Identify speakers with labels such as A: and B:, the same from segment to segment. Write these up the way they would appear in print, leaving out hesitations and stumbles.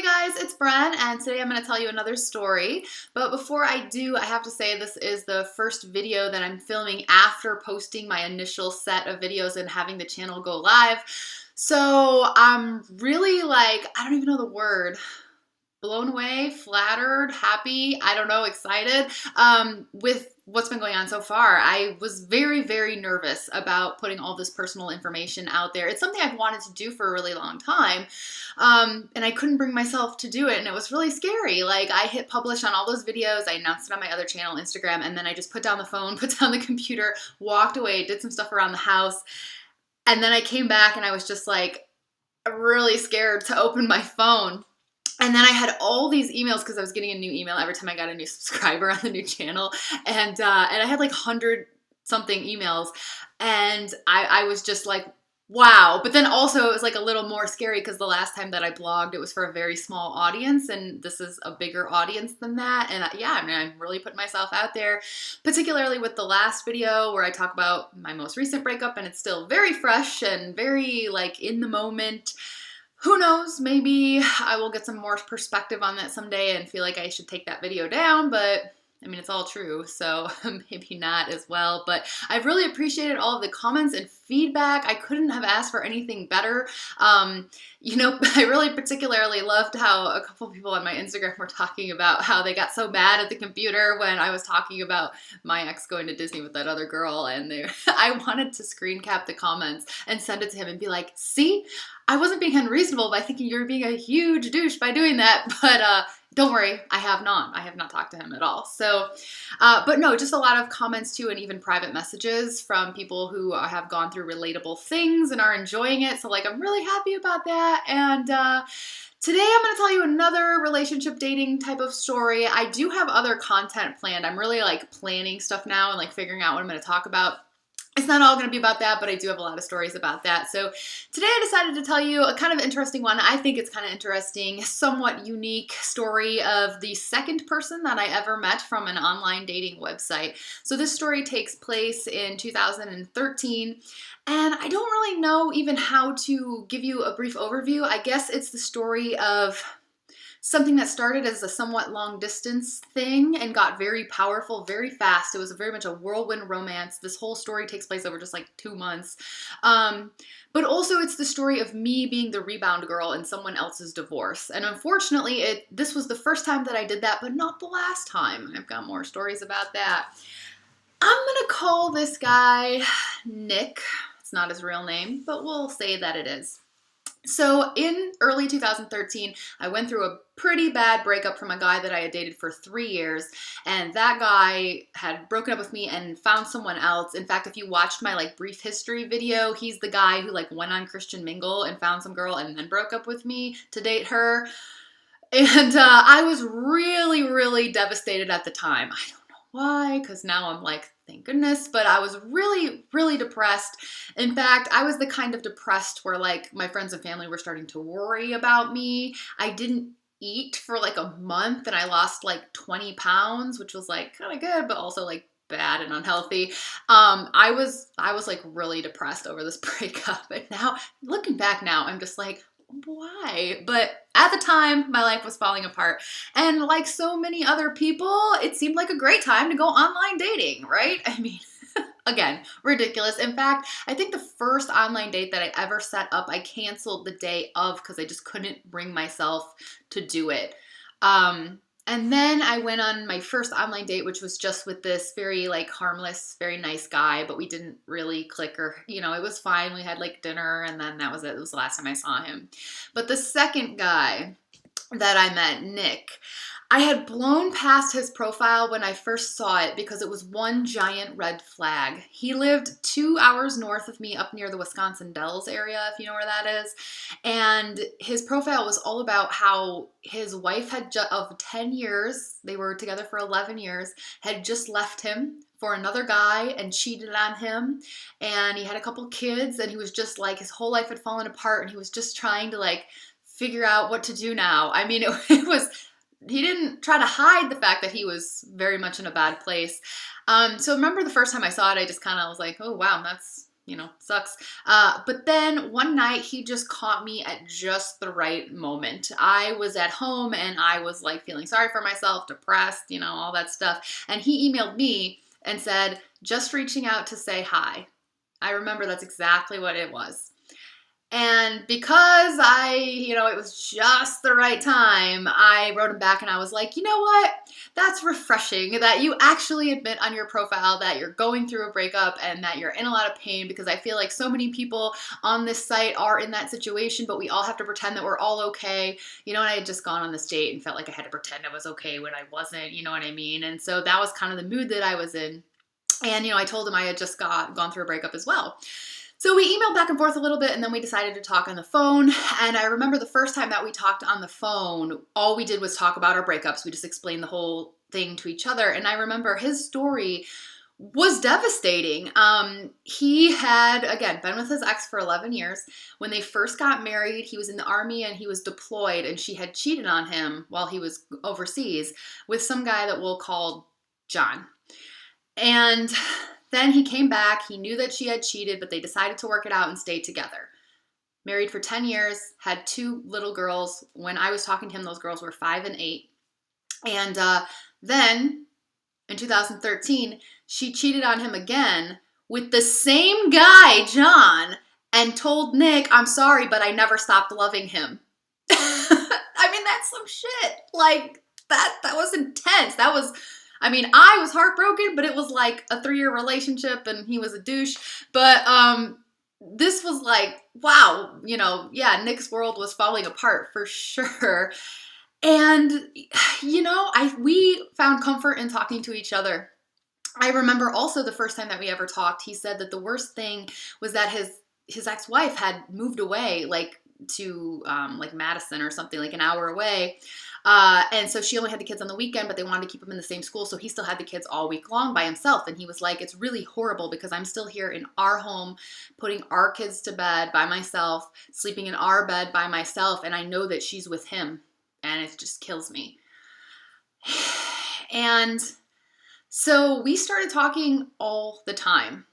A: Guys, it's Bren, and today I'm going to tell you another story. But before I do, I have to say this is the first video that I'm filming after posting my initial set of videos and having the channel go live. So I'm really I don't even know the word. Blown away, flattered, happy, I don't know, excited with what's been going on so far. I was very, very nervous about putting all this personal information out there. It's something I've wanted to do for a really long time, and I couldn't bring myself to do it, and it was really scary. I hit publish on all those videos, I announced it on my other channel, Instagram, and then I just put down the phone, put down the computer, walked away, did some stuff around the house, and then I came back and I was just really scared to open my phone. And then I had all these emails because I was getting a new email every time I got a new subscriber on the new channel. And I had 100 something emails. And I was just wow. But then also it was a little more scary because the last time that I blogged, it was for a very small audience. And this is a bigger audience than that. And I'm really putting myself out there, particularly with the last video where I talk about my most recent breakup. And it's still very fresh and very in the moment. Who knows, maybe I will get some more perspective on that someday and feel like I should take that video down, but I mean, it's all true, so maybe not as well. But I've really appreciated all of the comments and feedback. I couldn't have asked for anything better. I really particularly loved how a couple people on my Instagram were talking about how they got so mad at the computer when I was talking about my ex going to Disney with that other girl, and I wanted to screen cap the comments and send it to him and be like, see, I wasn't being unreasonable by thinking you're being a huge douche by doing that, but don't worry, I have not talked to him at all. So, but no, just a lot of comments too, and even private messages from people who have gone through relatable things and are enjoying it. So I'm really happy about that. And today I'm going to tell you another relationship dating type of story. I do have other content planned. I'm really planning stuff now and figuring out what I'm going to talk about. It's not all going to be about that, but I do have a lot of stories about that. So today I decided to tell you a kind of interesting one. I think it's kind of interesting, somewhat unique story of the second person that I ever met from an online dating website. So this story takes place in 2013, and I don't really know even how to give you a brief overview. I guess it's the story of something that started as a somewhat long distance thing and got very powerful very fast. It was very much a whirlwind romance. This whole story takes place over just 2 months. But also it's the story of me being the rebound girl in someone else's divorce. And unfortunately, this was the first time that I did that, but not the last time. I've got more stories about that. I'm gonna call this guy Nick. It's not his real name, but we'll say that it is. So in early 2013, I went through a pretty bad breakup from a guy that I had dated for 3 years, and that guy had broken up with me and found someone else. In fact, if you watched my brief history video, he's the guy who went on Christian Mingle and found some girl and then broke up with me to date her. And I was really, really devastated at the time. I don't know why, because now I'm thank goodness, but I was really, really depressed. In fact, I was the kind of depressed where my friends and family were starting to worry about me. I didn't eat for a month and I lost 20 pounds, which was kind of good, but also bad and unhealthy. I was really depressed over this breakup. And now looking back now, I'm just why? But at the time, my life was falling apart. And like so many other people, it seemed like a great time to go online dating, right? I mean, again, ridiculous. In fact, I think the first online date that I ever set up, I canceled the day of because I just couldn't bring myself to do it. And then I went on my first online date, which was just with this very harmless, very nice guy, but we didn't really click or, it was fine. We had dinner and then that was it. It was the last time I saw him. But the second guy that I met, Nick, I had blown past his profile when I first saw it because it was one giant red flag. He lived 2 hours north of me up near the Wisconsin Dells area, if you know where that is. And his profile was all about how his wife of 10 years, they were together for 11 years, had just left him for another guy and cheated on him. And he had a couple kids and he was just his whole life had fallen apart and he was just trying to figure out what to do now. I mean, it was... He didn't try to hide the fact that he was very much in a bad place. So remember the first time I saw it, I just kind of was oh, wow, that's sucks. But then one night he just caught me at just the right moment. I was at home and I was like feeling sorry for myself, depressed, all that stuff. And he emailed me and said, just reaching out to say hi. I remember that's exactly what it was. And because it was just the right time, I wrote him back and I was like, you know what? That's refreshing that you actually admit on your profile that you're going through a breakup and that you're in a lot of pain, because I feel like so many people on this site are in that situation, but we all have to pretend that we're all okay. And I had just gone on this date and felt like I had to pretend I was okay when I wasn't, you know what I mean? And so that was kind of the mood that I was in. And, I told him I had just gone through a breakup as well. So we emailed back and forth a little bit, and then we decided to talk on the phone. And I remember the first time that we talked on the phone, all we did was talk about our breakups. We just explained the whole thing to each other. And I remember his story was devastating. He had, again, been with his ex for 11 years. When they first got married, he was in the Army and he was deployed, and she had cheated on him while he was overseas with some guy that we'll call John. And then he came back. He knew that she had cheated, but they decided to work it out and stay together. Married for 10 years, had 2 little girls. When I was talking to him, those girls were 5 and 8. And then in 2013, she cheated on him again with the same guy, John, and told Nick, I'm sorry, but I never stopped loving him. I mean, that's some shit. Like, that was intense. I was heartbroken, but it was like a 3-year relationship and he was a douche. But this was like, wow, Nick's world was falling apart for sure. And, we found comfort in talking to each other. I remember also the first time that we ever talked, he said that the worst thing was that his ex-wife had moved away, like to Madison or something, like an hour away. And so she only had the kids on the weekend, but they wanted to keep him in the same school. So he still had the kids all week long by himself. And he was like, it's really horrible because I'm still here in our home, putting our kids to bed by myself, sleeping in our bed by myself. And I know that she's with him and it just kills me. And so we started talking all the time,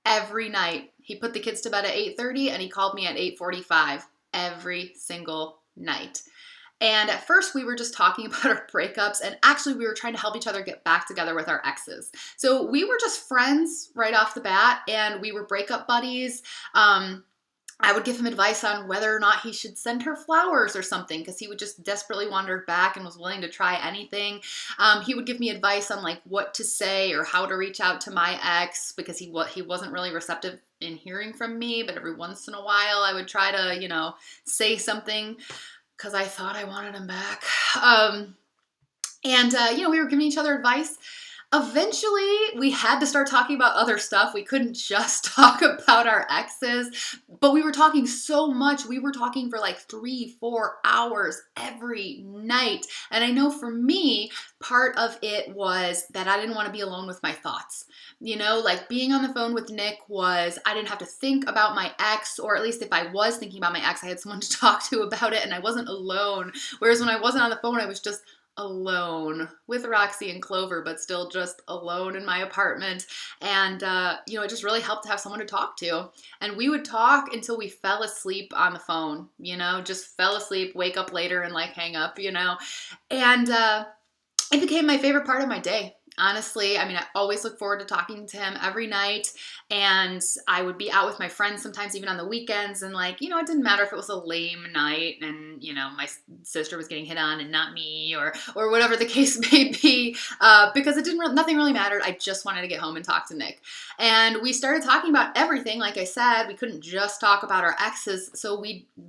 A: every night. He put the kids to bed at 8:30 and he called me at 8:45 every single night. And at first we were just talking about our breakups, and actually we were trying to help each other get back together with our exes. So we were just friends right off the bat, and we were breakup buddies. I would give him advice on whether or not he should send her flowers or something, because he would just desperately want her back and was willing to try anything. He would give me advice on like what to say or how to reach out to my ex, because he wasn't really receptive in hearing from me, but every once in a while I would try to, say something, because I thought I wanted him back. We were giving each other advice. Eventually, we had to start talking about other stuff. We couldn't just talk about our exes, but we were talking so much. We were talking for like 3-4 hours every night. And I know for me, part of it was that I didn't want to be alone with my thoughts. Like being on the phone with Nick was, I didn't have to think about my ex, or at least if I was thinking about my ex, I had someone to talk to about it and I wasn't alone. Whereas when I wasn't on the phone, I was just alone with Roxy and Clover, but still just alone in my apartment. And, it just really helped to have someone to talk to. And we would talk until we fell asleep on the phone, just fell asleep, wake up later and like hang up, and it became my favorite part of my day. Honestly, I always look forward to talking to him every night, and I would be out with my friends sometimes even on the weekends, and it didn't matter if it was a lame night and, my sister was getting hit on and not me, or whatever the case may be, because nothing really mattered. I just wanted to get home and talk to Nick. And we started talking about everything. Like I said, we couldn't just talk about our exes,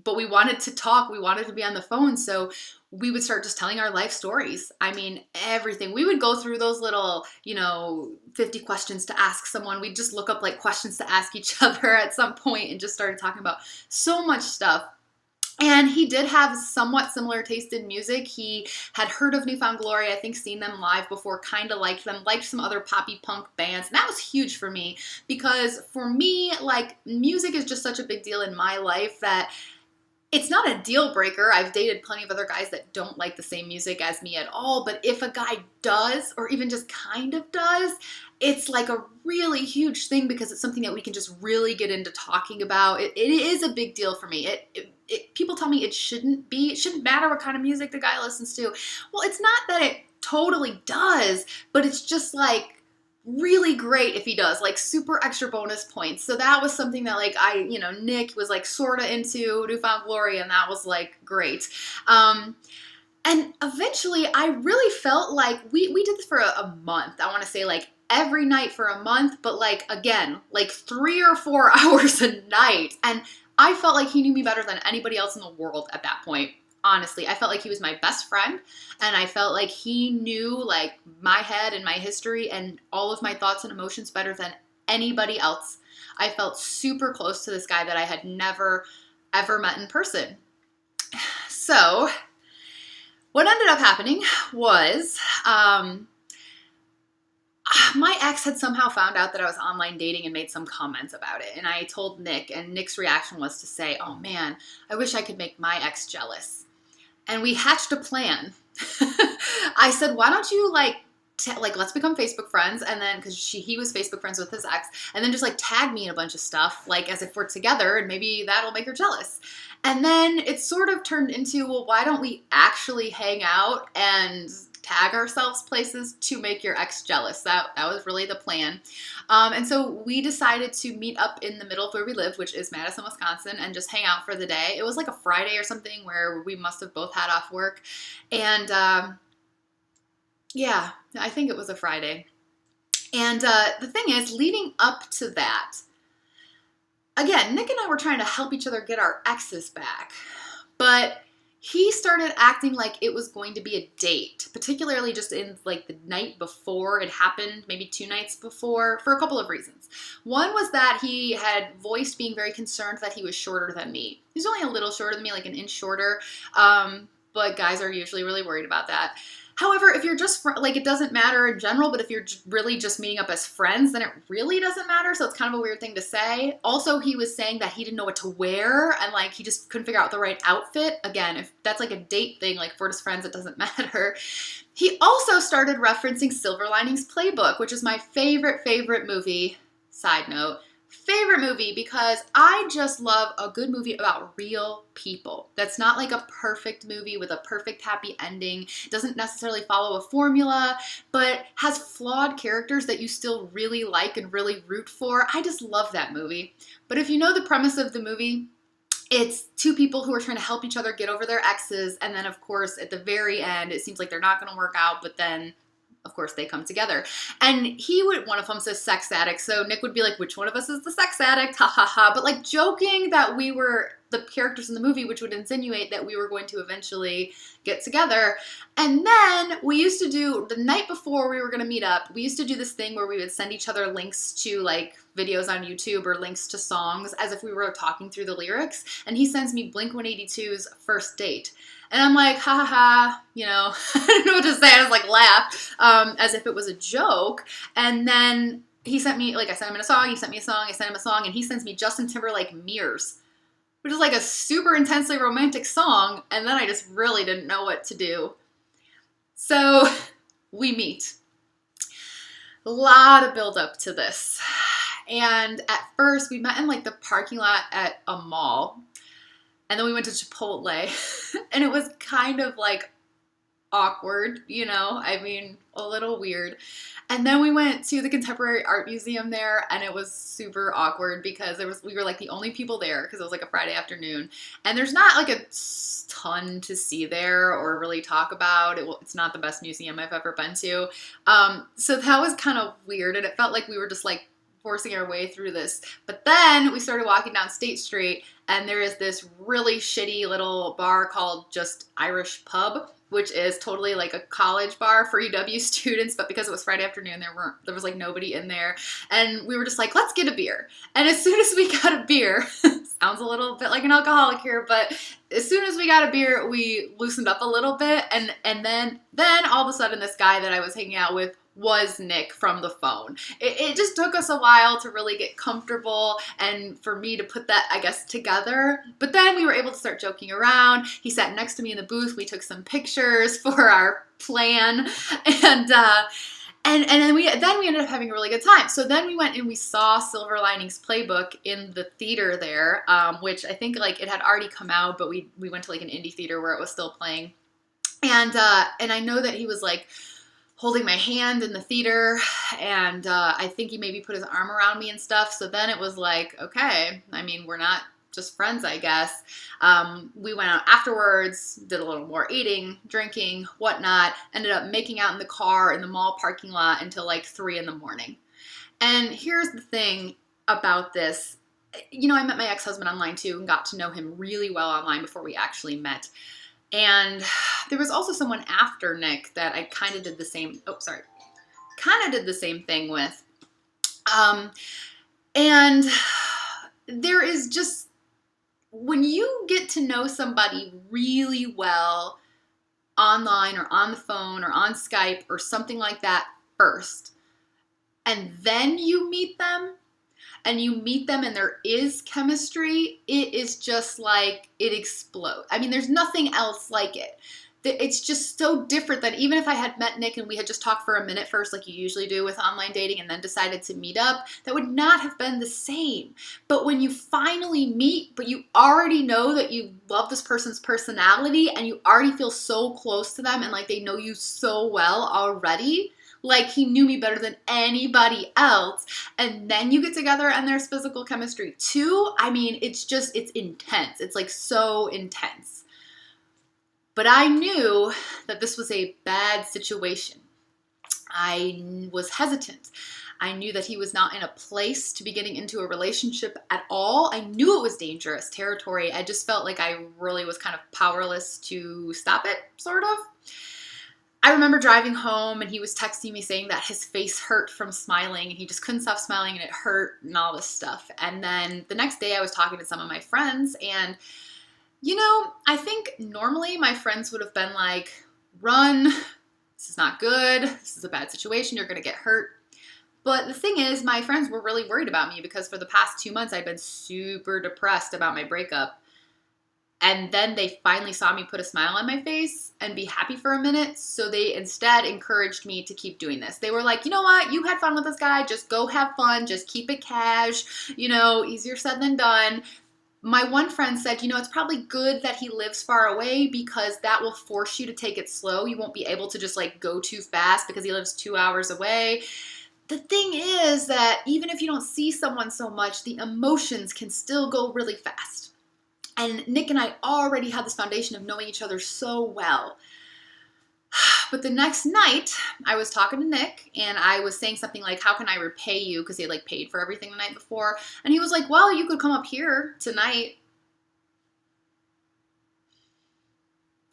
A: but we wanted to talk. We wanted to be on the phone, so we would start just telling our life stories. Everything. We would go through those little, 50 questions to ask someone. We'd just look up like questions to ask each other at some point and just started talking about so much stuff. And he did have somewhat similar taste in music. He had heard of New Found Glory, I think seen them live before, kind of liked them, liked some other poppy punk bands. And that was huge for me, because for me, music is just such a big deal in my life that It's not a deal breaker. I've dated plenty of other guys that don't like the same music as me at all. But if a guy does, or even just kind of does, it's like a really huge thing because it's something that we can just really get into talking about. It is a big deal for me. People tell me it shouldn't matter what kind of music the guy listens to. Well, it's not that it totally does, but it's just like really great if he does, like super extra bonus points. So that was something that like Nick was like sort of into Newfound Glory, and that was like great. And eventually I really felt like we did this for a month. I want to say like every night for a month, but like again, like 3 or 4 hours a night. And I felt like he knew me better than anybody else in the world at that point. Honestly, I felt like he was my best friend, and I felt like he knew like my head and my history and all of my thoughts and emotions better than anybody else. I felt super close to this guy that I had never, ever met in person. So what ended up happening was my ex had somehow found out that I was online dating and made some comments about it. And I told Nick, and Nick's reaction was to say, "Oh man, I wish I could make my ex jealous." And we hatched a plan. I said, "Why don't you let's become Facebook friends," and then because he was Facebook friends with his ex, and then just like tag me in a bunch of stuff, like as if we're together, and maybe that'll make her jealous. And then it sort of turned into, well, why don't we actually hang out and tag ourselves places to make your ex jealous? That was really the plan. And so we decided to meet up in the middle of where we lived, which is Madison, Wisconsin, and just hang out for the day. It was like a Friday or something where we must have both had off work. And yeah, I think it was a Friday. And the thing is, leading up to that, again, Nick and I were trying to help each other get our exes back. But he started acting like it was going to be a date, particularly just in like the night before it happened, maybe 2 nights before, for a couple of reasons. One was that he had voiced being very concerned that he was shorter than me. He's only a little shorter than me, like an inch shorter, but guys are usually really worried about that. However, if you're just, it doesn't matter in general, but if you're really just meeting up as friends, then it really doesn't matter, so it's kind of a weird thing to say. Also, he was saying that he didn't know what to wear, and, he just couldn't figure out the right outfit. Again, if that's, a date thing, if we're just friends, it doesn't matter. He also started referencing Silver Linings Playbook, which is my favorite movie. Side note. Favorite movie, because I just love a good movie about real people. That's not like a perfect movie with a perfect happy ending. Doesn't necessarily follow a formula, but has flawed characters that you still really like and really root for. I just love that movie. But if you know the premise of the movie, it's 2 people who are trying to help each other get over their exes, and then of course at the very end it seems like they're not going to work out, but then of course, they come together. And one of them says sex addict. So Nick would be like, which one of us is the sex addict? Ha ha ha. But joking that we were the characters in the movie, which would insinuate that we were going to eventually get together. And then we used to do, the night before we were going to meet up, we used to do this thing where we would send each other links to videos on YouTube or links to songs as if we were talking through the lyrics. And he sends me Blink-182's First Date. And I'm like, ha ha ha, I don't know what to say. I just laugh as if it was a joke. And then he sent me, I sent him a song, he sent me a song, I sent him a song, and he sends me Justin Timberlake Mirrors, which is a super intensely romantic song. And then I just really didn't know what to do. So we meet. A lot of build up to this. And at first we met in the parking lot at a mall. And then we went to Chipotle, and it was kind of awkward, a little weird. And then we went to the Contemporary Art Museum there, and it was super awkward because we were the only people there because it was a Friday afternoon. And there's not a ton to see there or really talk about. It's not the best museum I've ever been to. So that was kind of weird, and it felt like we were just forcing our way through this. But then we started walking down State Street, and there is this really shitty little bar called Just Irish Pub, which is totally a college bar for UW students, but because it was Friday afternoon, there was nobody in there. And we were just let's get a beer. And as soon as we got a beer, sounds a little bit like an alcoholic here, but as soon as we got a beer, we loosened up a little bit. And then all of a sudden, this guy that I was hanging out with was Nick from the phone. It just took us a while to really get comfortable and for me to put that, I guess, together. But then we were able to start joking around. He sat next to me in the booth. We took some pictures for our plan, and then we ended up having a really good time. So then we went and we saw Silver Linings Playbook in the theater there, which I think like it had already come out, but we went to like an indie theater where it was still playing. And I know that he was like holding my hand in the theater, and I think he maybe put his arm around me and stuff. So then it was like, okay, I mean, we're not just friends, I guess. We went out afterwards, did a little more eating, drinking, whatnot, ended up making out in the car in the mall parking lot until like 3 in the morning. And here's the thing about this. You know, I met my ex-husband online too and got to know him really well online before we actually met. And there was also someone after Nick that I kind of did the same, thing with. And there is just, when you get to know somebody really well online or on the phone or on Skype or something like that first, and then you meet them, and there is chemistry, it is just like, it explodes. I mean, there's nothing else like it. It's just so different that even if I had met Nick and we had just talked for a minute first, like you usually do with online dating, and then decided to meet up, that would not have been the same. But when you finally meet, but you already know that you love this person's personality and you already feel so close to them and like they know you so well already, like he knew me better than anybody else, and then you get together and there's physical chemistry too. I mean, it's intense. It's like so intense. But I knew that this was a bad situation. I was hesitant. I knew that he was not in a place to be getting into a relationship at all. I knew it was dangerous territory. I just felt like I really was kind of powerless to stop it, sort of. I remember driving home and he was texting me saying that his face hurt from smiling and he just couldn't stop smiling and it hurt and all this stuff. And then the next day I was talking to some of my friends, and you know, I think normally my friends would have been like, run, this is not good, this is a bad situation, you're going to get hurt. But the thing is, my friends were really worried about me because for the past 2 months I'd been super depressed about my breakup. And then they finally saw me put a smile on my face and be happy for a minute. So they instead encouraged me to keep doing this. They were like, you know what? You had fun with this guy. Just go have fun. Just keep it cash. You know, easier said than done. My one friend said, you know, it's probably good that he lives far away because that will force you to take it slow. You won't be able to just like go too fast because he lives 2 hours away. The thing is that even if you don't see someone so much, the emotions can still go really fast. And Nick and I already had this foundation of knowing each other so well. But the next night, I was talking to Nick, and I was saying something like, how can I repay you? Because he had like paid for everything the night before. And he was like, well, you could come up here tonight.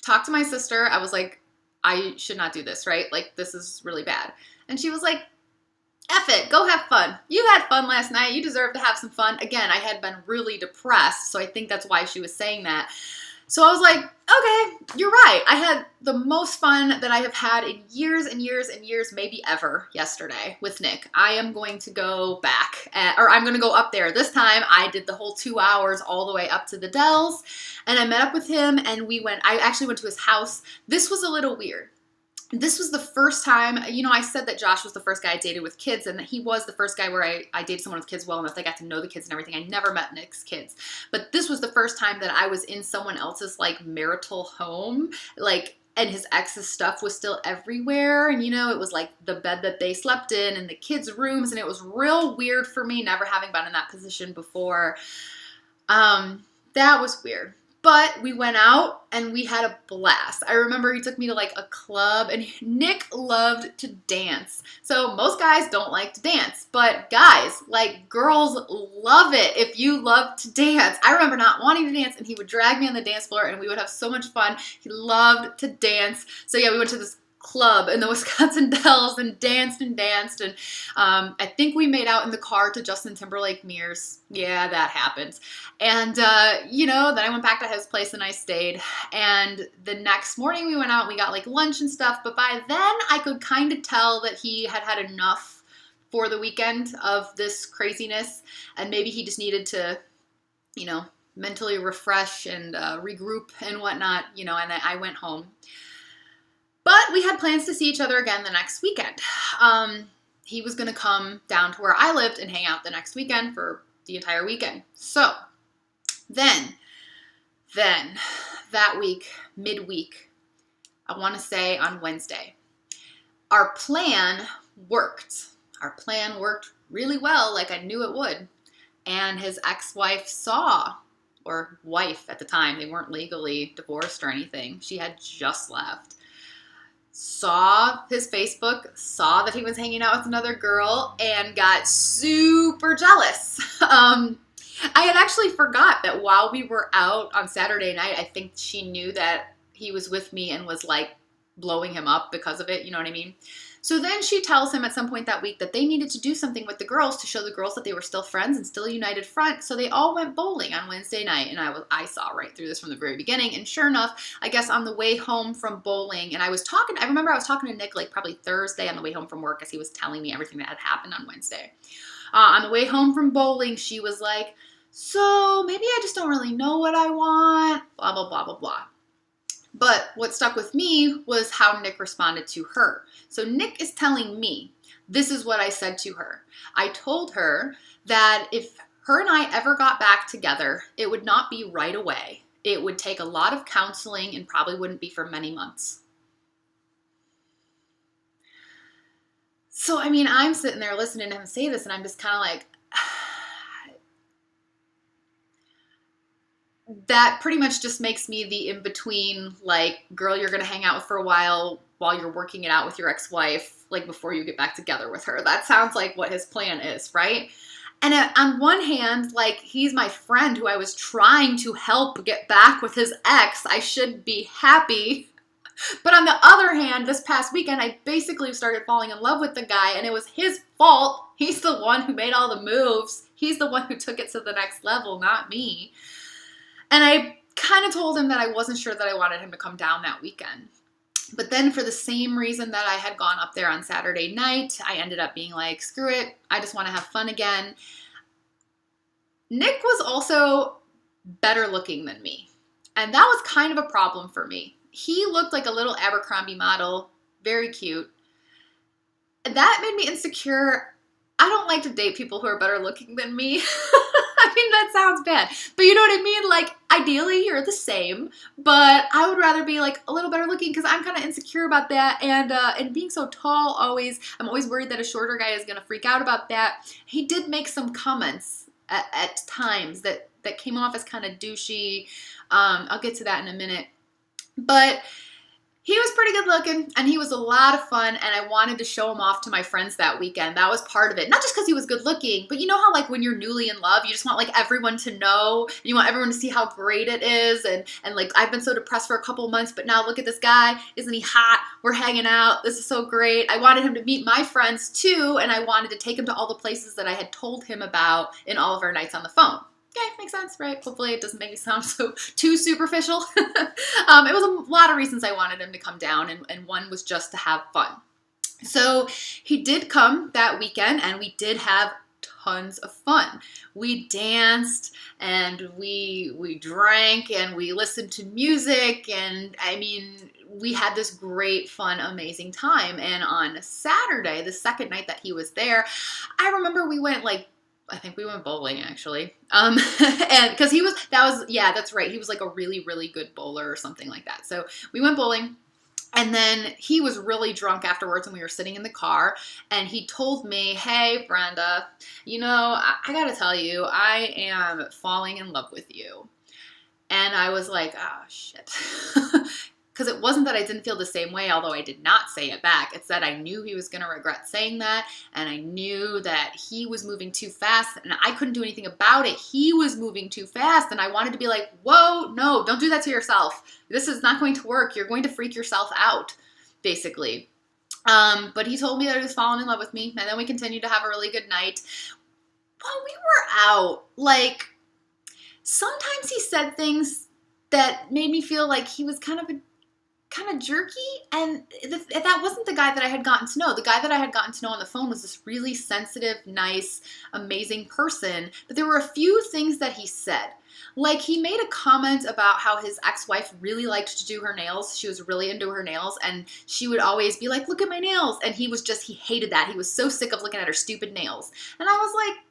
A: Talk to my sister. I was like, I should not do this, right? Like, this is really bad. And she was like, F it, go have fun. You had fun last night. You deserve to have some fun. Again, I had been really depressed, so I think that's why she was saying that. So I was like, okay, you're right. I had the most fun that I have had in years and years and years, maybe ever, yesterday with Nick. I am going to go back, or I'm going to go up there. This time, I did the whole 2 hours all the way up to the Dells, and I met up with him, and I actually went to his house. This was a little weird. This was the first time, you know, I said that Josh was the first guy I dated with kids, and that he was the first guy where I dated someone with kids well enough. I got to know the kids and everything. I never met Nick's kids. But this was the first time that I was in someone else's, like, marital home, like, and his ex's stuff was still everywhere. And, you know, it was, like, the bed that they slept in and the kids' rooms, and it was real weird for me, never having been in that position before. That was weird. But we went out and we had a blast. I remember he took me to like a club, and Nick loved to dance. So most guys don't like to dance, but guys, like girls love it if you love to dance. I remember not wanting to dance, and he would drag me on the dance floor and we would have so much fun. He loved to dance. So yeah, we went to this club in the Wisconsin Dells and danced and danced. And I think we made out in the car to Justin Timberlake Mirrors. Yeah, that happens. And, you know, then I went back to his place and I stayed. And the next morning we went out and we got like lunch and stuff. But by then I could kind of tell that he had had enough for the weekend of this craziness. And maybe he just needed to, you know, mentally refresh and regroup and whatnot, you know, and I went home. But we had plans to see each other again the next weekend. He was going to come down to where I lived and hang out the next weekend for the entire weekend. So then that week, midweek, I want to say on Wednesday, our plan worked. Our plan worked really well, like I knew it would. And his ex-wife saw, or wife at the time, they weren't legally divorced or anything. She had just left. Saw his Facebook, saw that he was hanging out with another girl, and got super jealous. I had actually forgot that while we were out on Saturday night, I think she knew that he was with me and was like blowing him up because of it, you know what I mean? So then she tells him at some point that week that they needed to do something with the girls to show the girls that they were still friends and still a united front. So they all went bowling on Wednesday night. And I saw right through this from the very beginning. And sure enough, I guess on the way home from bowling, and I remember I was talking to Nick like probably Thursday on the way home from work as he was telling me everything that had happened on Wednesday. On the way home from bowling, she was like, so maybe I just don't really know what I want, blah, blah, blah, blah, blah. But what stuck with me was how Nick responded to her. So Nick is telling me, this is what I said to her. I told her that if her and I ever got back together, it would not be right away. It would take a lot of counseling and probably wouldn't be for many months. So, I mean, I'm sitting there listening to him say this and I'm just kind of like, that pretty much just makes me the in-between, like, girl you're going to hang out with for a while you're working it out with your ex-wife, like, before you get back together with her. That sounds like what his plan is, right? And on one hand, like, he's my friend who I was trying to help get back with his ex. I should be happy. But on the other hand, this past weekend, I basically started falling in love with the guy, and it was his fault. He's the one who made all the moves. He's the one who took it to the next level, not me. And I kind of told him that I wasn't sure that I wanted him to come down that weekend. But then for the same reason that I had gone up there on Saturday night, I ended up being like, screw it, I just want to have fun again. Nick was also better looking than me. And that was kind of a problem for me. He looked like a little Abercrombie model, very cute. And that made me insecure. I don't like to date people who are better looking than me. I mean, that sounds bad, but you know what I mean? Like, ideally, you're the same, but I would rather be, like, a little better looking because I'm kind of insecure about that, and being so tall I'm always worried that a shorter guy is going to freak out about that. He did make some comments at times that came off as kind of douchey. I'll get to that in a minute, but he was pretty good looking, and he was a lot of fun, and I wanted to show him off to my friends that weekend. That was part of it. Not just because he was good looking, but you know how, like, when you're newly in love, you just want, like, everyone to know, and you want everyone to see how great it is, and like, I've been so depressed for a couple months, but now look at this guy. Isn't he hot? We're hanging out. This is so great. I wanted him to meet my friends, too, and I wanted to take him to all the places that I had told him about in all of our nights on the phone. Okay, makes sense, right? Hopefully it doesn't make me sound so too superficial. It was a lot of reasons I wanted him to come down, and one was just to have fun. So he did come that weekend, and we did have tons of fun. We danced, and we drank, and we listened to music, and I mean, we had this great, fun, amazing time. And on Saturday, the second night that he was there, I remember we went, like, I think we went bowling actually. And cause that's right. He was like a really, really good bowler or something like that. So we went bowling, and then he was really drunk afterwards, and we were sitting in the car, and he told me, hey, Brenda, you know, I gotta tell you, I am falling in love with you. And I was like, oh shit. Because it wasn't that I didn't feel the same way, although I did not say it back. It's that I knew he was going to regret saying that, and I knew that he was moving too fast, and I couldn't do anything about it. He was moving too fast, and I wanted to be like, whoa, no, don't do that to yourself. This is not going to work. You're going to freak yourself out. basically. But he told me that he was falling in love with me, and then we continued to have a really good night. While we were out, like, sometimes he said things that made me feel like he was kind of jerky, and that wasn't the guy that I had gotten to know. The guy that I had gotten to know on the phone was this really sensitive, nice, amazing person, but there were a few things that he said. Like, he made a comment about how his ex-wife really liked to do her nails. She was really into her nails, and she would always be like, look at my nails, and he hated that. He was so sick of looking at her stupid nails. And I was like,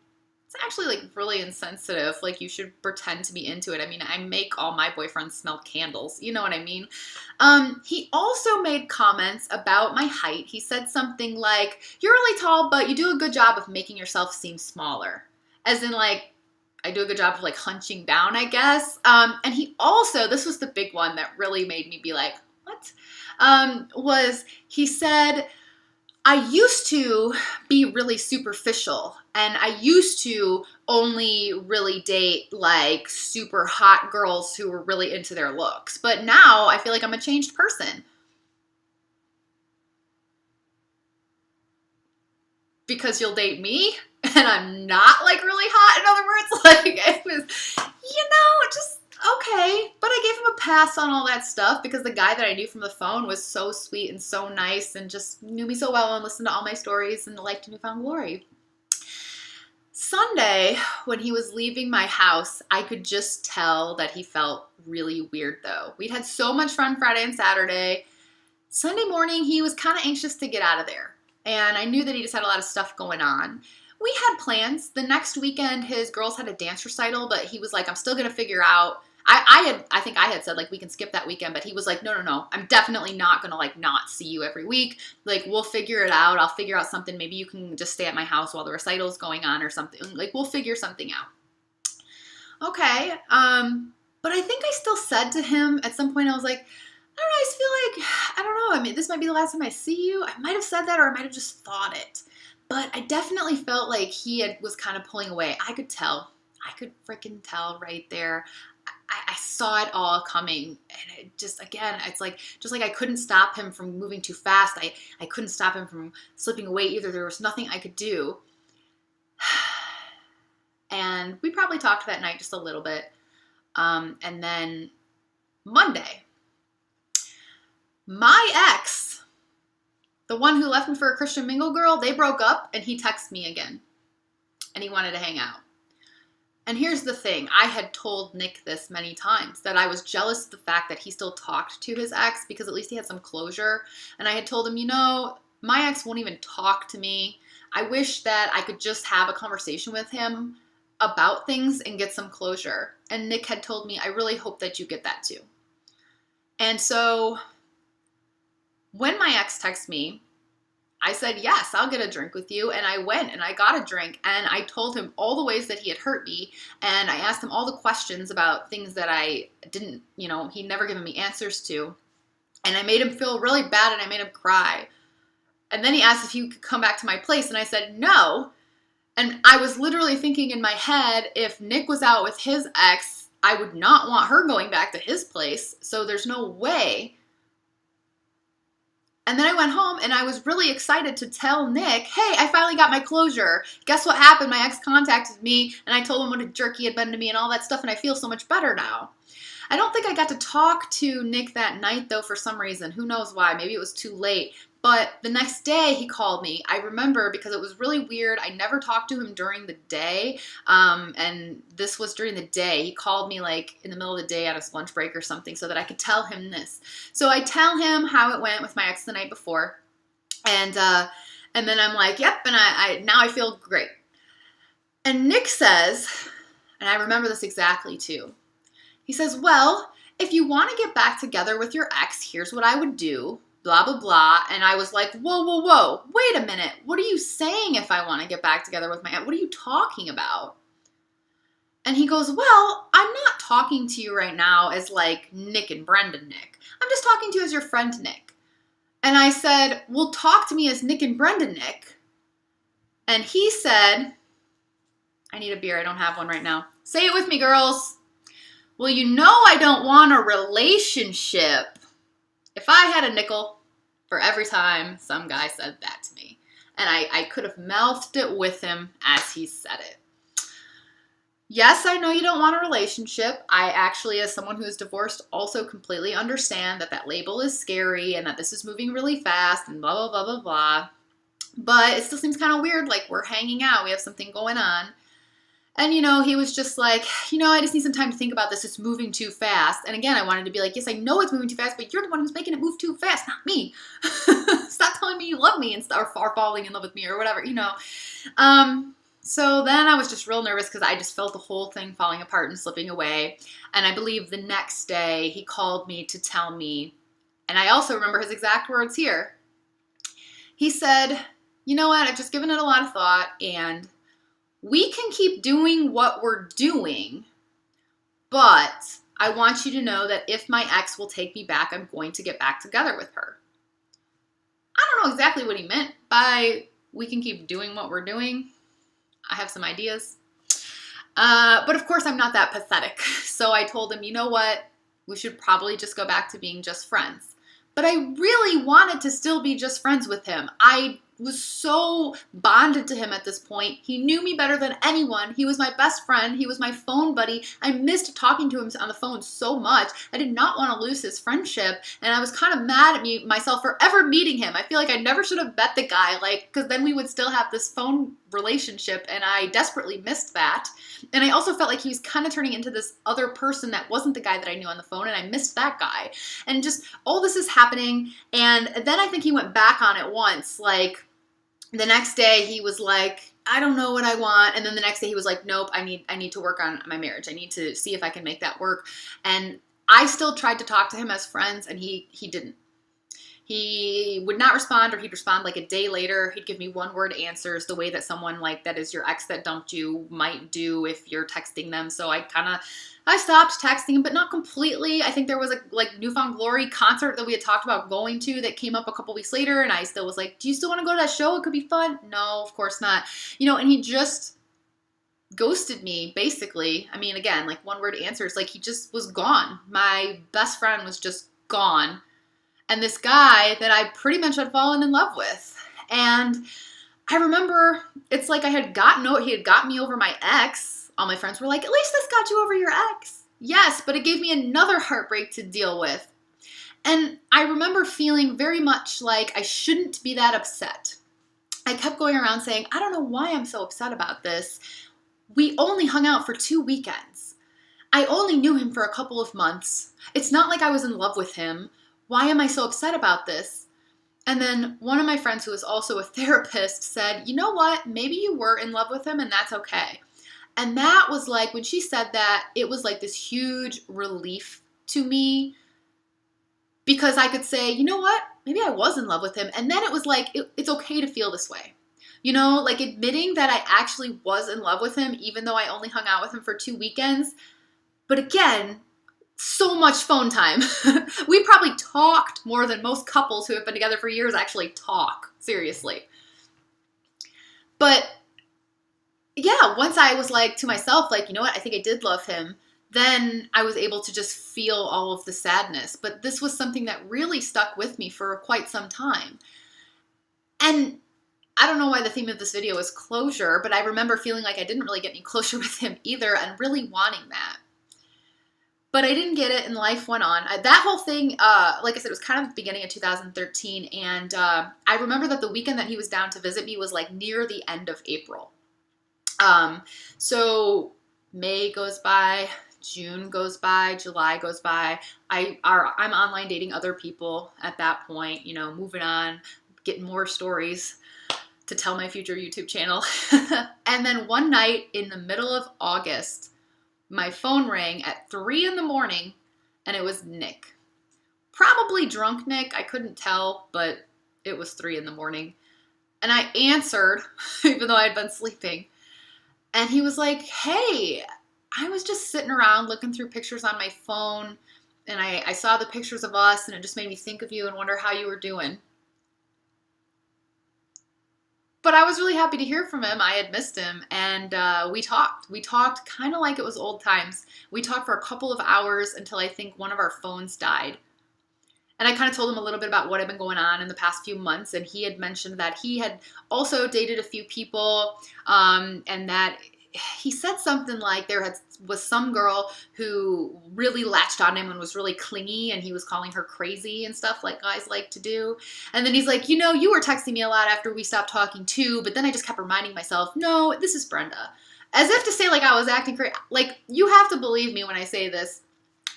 A: it's actually, like, really insensitive. Like, you should pretend to be into it. I mean, I make all my boyfriends smell candles. You know what I mean? He also made comments about my height. He said something like, you're really tall, but you do a good job of making yourself seem smaller. As in, like, I do a good job of, like, hunching down, I guess. And he also, this was the big one that really made me be like, what? Was he said, I used to be really superficial, and I used to only really date, like, super hot girls who were really into their looks. But now I feel like I'm a changed person. Because you'll date me? And I'm not, like, really hot, in other words. Like, it was, just, okay. But I gave him a pass on all that stuff because the guy that I knew from the phone was so sweet and so nice and just knew me so well and listened to all my stories and liked New Found Glory. Sunday, when he was leaving my house, I could just tell that he felt really weird, though. We'd had so much fun Friday and Saturday. Sunday morning, he was kind of anxious to get out of there. And I knew that he just had a lot of stuff going on. We had plans. The next weekend, his girls had a dance recital, but he was like, I'm still going to figure out. I think I had said, like, we can skip that weekend, but he was like, no. I'm definitely not going to, like, not see you every week. Like, we'll figure it out. I'll figure out something. Maybe you can just stay at my house while the recital's going on or something. Like, we'll figure something out. Okay. But I think I still said to him at some point, I was like, I don't know, I just feel like, I don't know. I mean, this might be the last time I see you. I might have said that, or I might have just thought it. But I definitely felt like he was kind of pulling away. I could tell. I could freaking tell right there. I saw it all coming. And it just, again, it's like, just like I couldn't stop him from moving too fast. I couldn't stop him from slipping away either. There was nothing I could do. And we probably talked that night just a little bit. And then Monday, my ex, the one who left me for a Christian Mingle girl, they broke up and he texted me again. And he wanted to hang out. And here's the thing. I had told Nick this many times, that I was jealous of the fact that he still talked to his ex because at least he had some closure. And I had told him, my ex won't even talk to me. I wish that I could just have a conversation with him about things and get some closure. And Nick had told me, I really hope that you get that too. And so when my ex texted me, I said, yes, I'll get a drink with you. And I went and I got a drink and I told him all the ways that he had hurt me. And I asked him all the questions about things that I didn't, he'd never given me answers to. And I made him feel really bad and I made him cry. And then he asked if he could come back to my place. And I said, no. And I was literally thinking in my head, if Nick was out with his ex, I would not want her going back to his place. So there's no way. And then I went home and I was really excited to tell Nick, hey, I finally got my closure. Guess what happened? My ex contacted me and I told him what a jerk he had been to me and all that stuff, and I feel so much better now. I don't think I got to talk to Nick that night, though, for some reason. Who knows why? Maybe it was too late. But the next day he called me. I remember because it was really weird. I never talked to him during the day. And this was during the day. He called me like in the middle of the day at his lunch break or something so that I could tell him this. So I tell him how it went with my ex the night before. And then I'm like, yep. And I now I feel great. And Nick says, and I remember this exactly too. He says, well, if you want to get back together with your ex, here's what I would do. Blah, blah, blah. And I was like, whoa. Wait a minute. What are you saying if I want to get back together with my ex? What are you talking about? And he goes, well, I'm not talking to you right now as like Nick and Brenda Nick. I'm just talking to you as your friend Nick. And I said, well, talk to me as Nick and Brenda Nick. And he said, I need a beer. I don't have one right now. Say it with me, girls. Well, I don't want a relationship. If I had a nickel, for every time some guy said that to me. And I could have mouthed it with him as he said it. Yes, I know you don't want a relationship. I actually, as someone who is divorced, also completely understand that that label is scary and that this is moving really fast and blah, blah, blah, blah, blah. But it still seems kind of weird, like we're hanging out, we have something going on. And, he was just like, I just need some time to think about this. It's moving too fast. And again, I wanted to be like, yes, I know it's moving too fast, but you're the one who's making it move too fast, not me. Stop telling me you love me and start falling in love with me or whatever, So then I was just real nervous because I just felt the whole thing falling apart and slipping away. And I believe the next day he called me to tell me, and I also remember his exact words here. He said, you know what, I've just given it a lot of thought, and we can keep doing what we're doing, but I want you to know that if my ex will take me back, I'm going to get back together with her. I don't know exactly what he meant by we can keep doing what we're doing. I have some ideas. But of course, I'm not that pathetic. So I told him, you know what? We should probably just go back to being just friends. But I really wanted to still be just friends with him. I was so bonded to him at this point. He knew me better than anyone. He was my best friend. He was my phone buddy. I missed talking to him on the phone so much. I did not want to lose his friendship. And I was kind of mad at myself for ever meeting him. I feel like I never should have met the guy, because then we would still have this phone relationship, and I desperately missed that. And I also felt like he was kind of turning into this other person that wasn't the guy that I knew on the phone, and I missed that guy. And just all this is happening, and then I think he went back on it once, the next day he was like, I don't know what I want. And then the next day he was like, nope, I need to work on my marriage. I need to see if I can make that work. And I still tried to talk to him as friends, and he didn't. He would not respond, or he'd respond like a day later. He'd give me one-word answers, the way that someone that is your ex that dumped you might do if you're texting them. So I stopped texting him, but not completely. I think there was a Newfound Glory concert that we had talked about going to that came up a couple weeks later, and I still was like, do you still want to go to that show? It could be fun. No, of course not. And he just ghosted me, basically. I mean, again, one-word answers. He just was gone. My best friend was just gone. And this guy that I pretty much had fallen in love with. And I remember it's like he had gotten me over my ex. All my friends were like, at least this got you over your ex. Yes, but it gave me another heartbreak to deal with. And I remember feeling very much like I shouldn't be that upset. I kept going around saying, I don't know why I'm so upset about this. We only hung out for 2 weekends. I only knew him for a couple of months. It's not like I was in love with him. Why am I so upset about this? And then one of my friends who is also a therapist said, you know what? Maybe you were in love with him, and that's okay. And that was when she said that, it was this huge relief to me, because I could say, you know what? Maybe I was in love with him. And then it was it's okay to feel this way. Admitting that I actually was in love with him, even though I only hung out with him for 2 weekends. But again, so much phone time. We probably talked more than most couples who have been together for years actually talk. Seriously. But yeah, once I was to myself, you know what, I think I did love him, then I was able to just feel all of the sadness. But this was something that really stuck with me for quite some time. And I don't know why the theme of this video is closure, but I remember feeling like I didn't really get any closure with him either, and really wanting that. But I didn't get it, and life went on. That whole thing, like I said, it was kind of the beginning of 2013, and I remember that the weekend that he was down to visit me was near the end of April. So May goes by, June goes by, July goes by. I'm online dating other people at that point, moving on, getting more stories to tell my future YouTube channel. And then one night in the middle of August, my phone rang at 3 a.m, and it was Nick. Probably drunk Nick, I couldn't tell, but it was 3 a.m. And I answered, even though I had been sleeping. And he was like, hey, I was just sitting around looking through pictures on my phone, and I saw the pictures of us, and it just made me think of you and wonder how you were doing. But I was really happy to hear from him. I had missed him, and we talked. We talked kind of like it was old times. We talked for a couple of hours until I think one of our phones died. And I kind of told him a little bit about what had been going on in the past few months. And he had mentioned that he had also dated a few people, and that he said something like was some girl who really latched on him and was really clingy, and he was calling her crazy and stuff like guys like to do. And then he's like, you know, you were texting me a lot after we stopped talking too, but then I just kept reminding myself, no, this is Brenda. As if to say like I was acting crazy. Like, you have to believe me when I say this.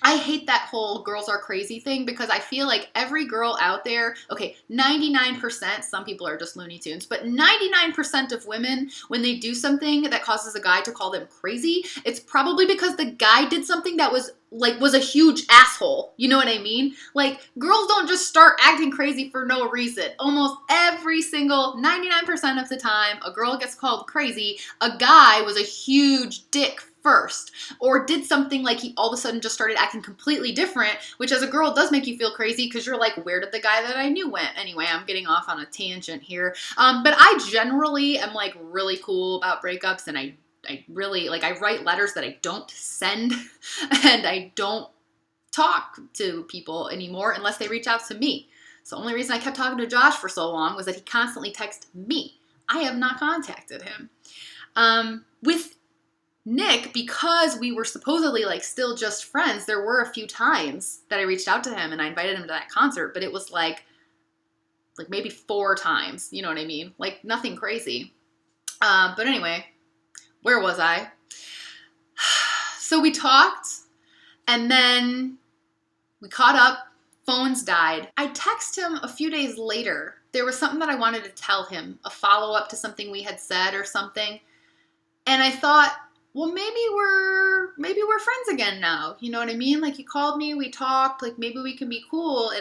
A: I hate that whole girls are crazy thing, because I feel like every girl out there, okay, 99%, some people are just Looney Tunes, but 99% of women, when they do something that causes a guy to call them crazy, it's probably because the guy did something that was a huge asshole. You know what I mean? Like, girls don't just start acting crazy for no reason. Almost every single 99% of the time a girl gets called crazy, a guy was a huge dick first, or did something like he all of a sudden just started acting completely different, which as a girl does make you feel crazy, because you're like, where did the guy that I knew went? Anyway, I'm getting off on a tangent here. But I generally am like really cool about breakups, and I really, like, I write letters that I don't send, and I don't talk to people anymore unless they reach out to me. So the only reason I kept talking to Josh for so long was that he constantly texted me. I have not contacted him. With Nick, because we were supposedly like still just friends, there were a few times that I reached out to him and I invited him to that concert, but it was like maybe 4 times, you know what I mean? Like, nothing crazy. But anyway, where was I? So we talked, and then we caught up, phones died. I texted him a few days later. There was something that I wanted to tell him, a follow-up to something we had said or something. And I thought, well, maybe we're friends again now. You know what I mean? Like, he called me, we talked, like, maybe we can be cool.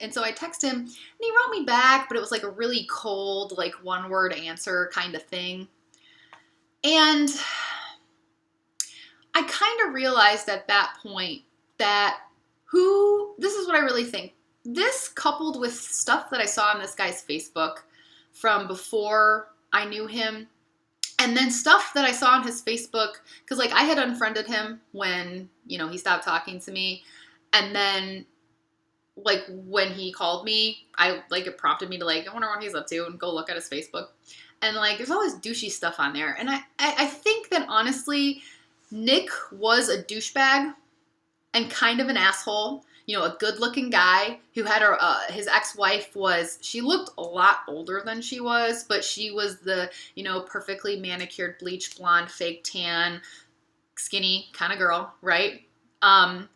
A: And so I texted him, and he wrote me back, but it was like a really cold, like, one-word answer kind of thing. And I kind of realized at that point that this is what I really think. This, coupled with stuff that I saw on this guy's Facebook from before I knew him, and then stuff that I saw on his Facebook, because, like, I had unfriended him when, you know, he stopped talking to me. And then, like, when he called me, it prompted me to, like, I wonder what he's up to, and go look at his Facebook. And, like, there's always douchey stuff on there. And I think that, honestly, Nick was a douchebag and kind of an asshole. You know, a good-looking guy who had his ex-wife she looked a lot older than she was, but she was the, you know, perfectly manicured, bleach blonde, fake tan, skinny kind of girl, right? And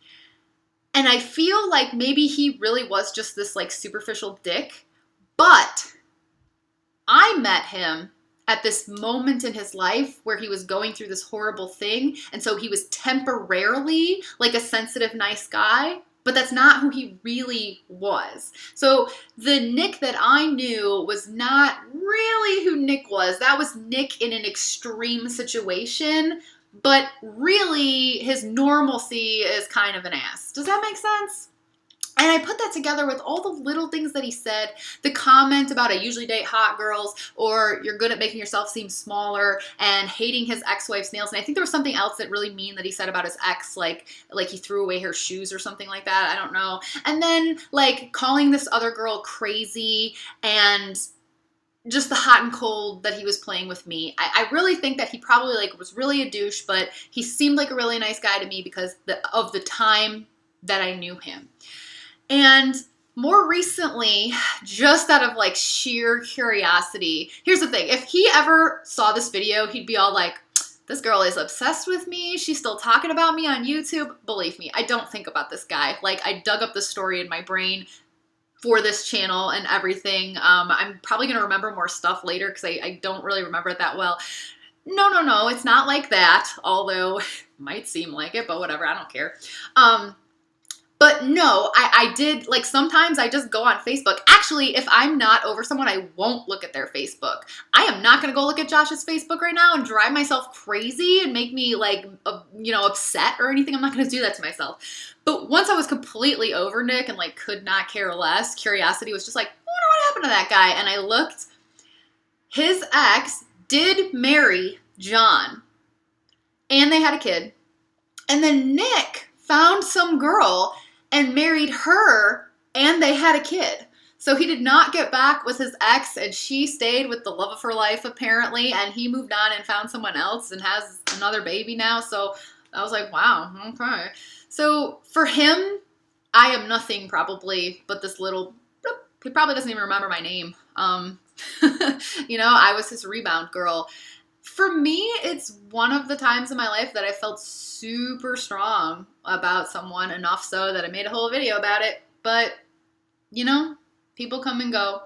A: I feel like maybe he really was just this, like, superficial dick, but I met him at this moment in his life where he was going through this horrible thing, and so he was temporarily, like, a sensitive, nice guy. But that's not who he really was. So the Nick that I knew was not really who Nick was. That was Nick in an extreme situation, but really his normalcy is kind of an ass. Does that make sense? And I put that together with all the little things that he said, the comment about I usually date hot girls, or you're good at making yourself seem smaller, and hating his ex-wife's nails. And I think there was something else that really mean that he said about his ex, like he threw away her shoes or something like that. I don't know. And then, like, calling this other girl crazy, and just the hot and cold that he was playing with me. I really think that he probably, like, was really a douche, but he seemed like a really nice guy to me because of the time that I knew him. And more recently, just out of, like, sheer curiosity, here's the thing. If he ever saw this video, he'd be all like, this girl is obsessed with me. She's still talking about me on YouTube. Believe me, I don't think about this guy. Like, I dug up the story in my brain for this channel and everything. I'm probably going to remember more stuff later because I don't really remember it that well. No, it's not like that. Although, it might seem like it, but whatever, I don't care. But no, I did, like, sometimes I just go on Facebook. Actually, if I'm not over someone, I won't look at their Facebook. I am not going to go look at Josh's Facebook right now and drive myself crazy and make me, like, you know, upset or anything. I'm not going to do that to myself. But once I was completely over Nick and, like, could not care less, curiosity was just like, I wonder what happened to that guy. And I looked. His ex did marry John. And they had a kid. And then Nick found some girl and married her and they had a kid. So he did not get back with his ex, and she stayed with the love of her life, apparently, and he moved on and found someone else and has another baby now. So I was like, wow, okay. So for him, I am nothing probably but this little, he probably doesn't even remember my name. You know, I was his rebound girl. For me, it's one of the times in my life that I felt super strong about someone, enough so that I made a whole video about it. But, you know, people come and go.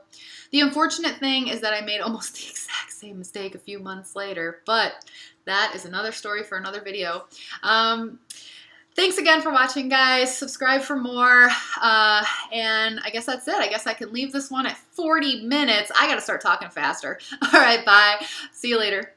A: The unfortunate thing is that I made almost the exact same mistake a few months later, but that is another story for another video. Thanks again for watching, guys. Subscribe for more. And I guess that's it. I guess I can leave this one at 40 minutes. I got to start talking faster. All right, bye. See you later.